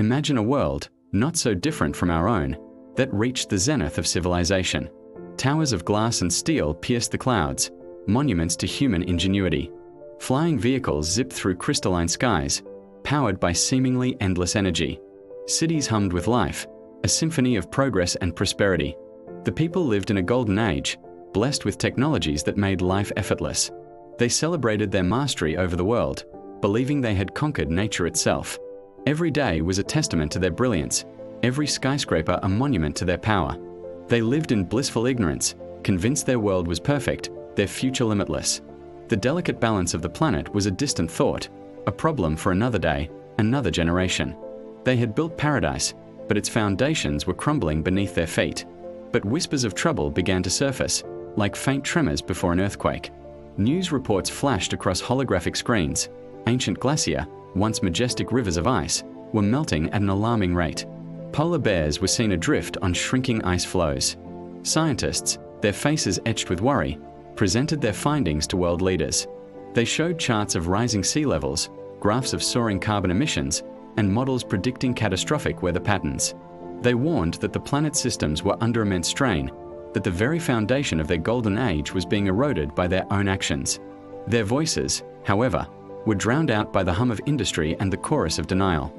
Imagine a world, not so different from our own, that reached the zenith of civilization. Towers of glass and steel pierced the clouds, monuments to human ingenuity. Flying vehicles zipped through crystalline skies, powered by seemingly endless energy. Cities hummed with life, a symphony of progress and prosperity. The people lived in a golden age, blessed with technologies that made life effortless. They celebrated their mastery over the world, believing they had conquered nature itself. Every day was a testament to their brilliance, every skyscraper a monument to their power. They lived in blissful ignorance, convinced their world was perfect, their future limitless. The delicate balance of the planet was a distant thought, a problem for another day, another generation. They had built paradise, but its foundations were crumbling beneath their feet. But whispers of trouble began to surface, like faint tremors before an earthquake. News reports flashed across holographic screens. Ancient glacier, once majestic rivers of ice, were melting at an alarming rate. Polar bears were seen adrift on shrinking ice floes. Scientists, their faces etched with worry, presented their findings to world leaders. They showed charts of rising sea levels, graphs of soaring carbon emissions, and models predicting catastrophic weather patterns. They warned that the planet's systems were under immense strain, that the very foundation of their golden age was being eroded by their own actions. Their voices, however, were drowned out by the hum of industry and the chorus of denial.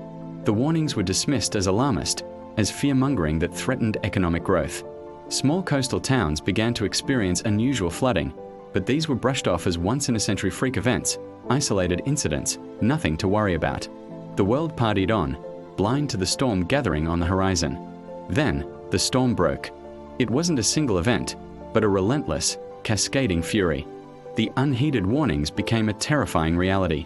The warnings were dismissed as alarmist, as fear-mongering that threatened economic growth. Small coastal towns began to experience unusual flooding, but these were brushed off as once-in-a-century freak events, isolated incidents, nothing to worry about. The world partied on, blind to the storm gathering on the horizon. Then, the storm broke. It wasn't a single event, but a relentless, cascading fury. The unheeded warnings became a terrifying reality.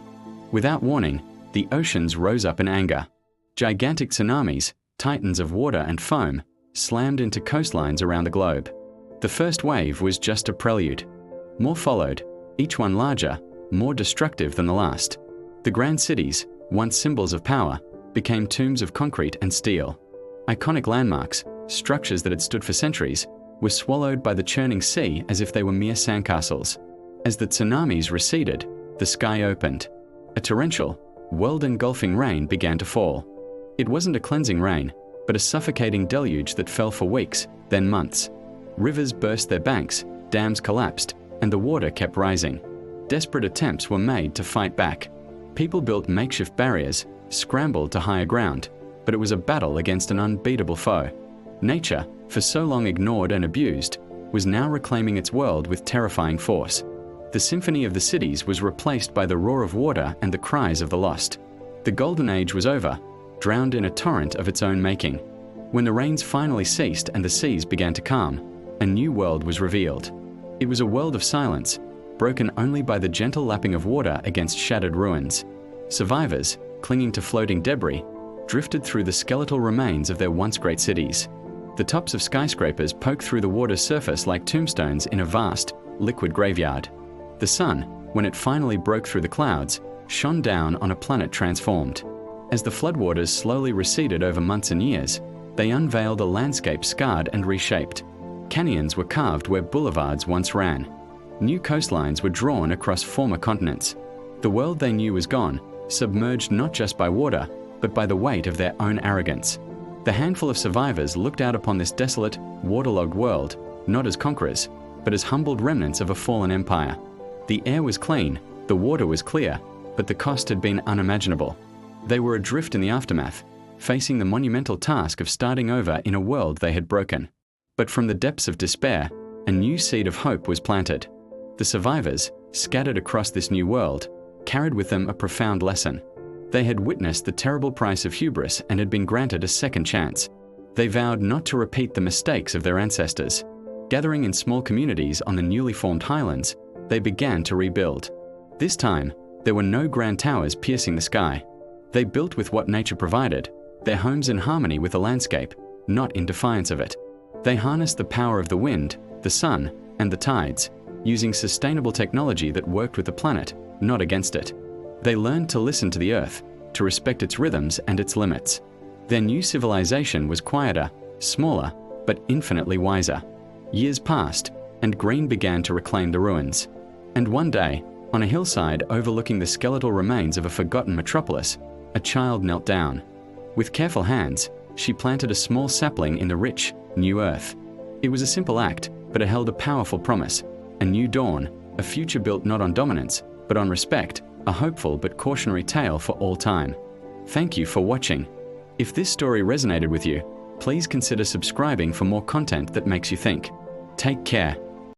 Without warning, the oceans rose up in anger. Gigantic tsunamis, titans of water and foam, slammed into coastlines around the globe. The first wave was just a prelude. More followed, each one larger, more destructive than the last. The grand cities, once symbols of power, became tombs of concrete and steel. Iconic landmarks, structures that had stood for centuries, were swallowed by the churning sea as if they were mere sandcastles. As the tsunamis receded, the sky opened. A torrential, world-engulfing rain began to fall. It wasn't a cleansing rain, but a suffocating deluge that fell for weeks, then months. Rivers burst their banks, dams collapsed, and the water kept rising. Desperate attempts were made to fight back. People built makeshift barriers, scrambled to higher ground, but it was a battle against an unbeatable foe. Nature, for so long ignored and abused, was now reclaiming its world with terrifying force. The symphony of the cities was replaced by the roar of water and the cries of the lost. The golden age was over, drowned in a torrent of its own making. When the rains finally ceased and the seas began to calm, a new world was revealed. It was a world of silence, broken only by the gentle lapping of water against shattered ruins. Survivors, clinging to floating debris, drifted through the skeletal remains of their once great cities. The tops of skyscrapers poked through the water's surface like tombstones in a vast, liquid graveyard. The sun, when it finally broke through the clouds, shone down on a planet transformed. As the floodwaters slowly receded over months and years, they unveiled a landscape scarred and reshaped. Canyons were carved where boulevards once ran. New coastlines were drawn across former continents. The world they knew was gone, submerged not just by water, but by the weight of their own arrogance. The handful of survivors looked out upon this desolate, waterlogged world, not as conquerors, but as humbled remnants of a fallen empire. The air was clean, the water was clear, but the cost had been unimaginable. They were adrift in the aftermath, facing the monumental task of starting over in a world they had broken. But from the depths of despair, a new seed of hope was planted. The survivors, scattered across this new world, carried with them a profound lesson. They had witnessed the terrible price of hubris and had been granted a second chance. They vowed not to repeat the mistakes of their ancestors. Gathering in small communities on the newly formed highlands, they began to rebuild. This time, there were no grand towers piercing the sky. They built with what nature provided, their homes in harmony with the landscape, not in defiance of it. They harnessed the power of the wind, the sun, and the tides, using sustainable technology that worked with the planet, not against it. They learned to listen to the earth, to respect its rhythms and its limits. Their new civilization was quieter, smaller, but infinitely wiser. Years passed, and green began to reclaim the ruins. And one day, on a hillside overlooking the skeletal remains of a forgotten metropolis, a child knelt down. With careful hands, she planted a small sapling in the rich, new earth. It was a simple act, but it held a powerful promise. A new dawn, a future built not on dominance, but on respect, a hopeful but cautionary tale for all time. Thank you for watching. If this story resonated with you, please consider subscribing for more content that makes you think. Take care.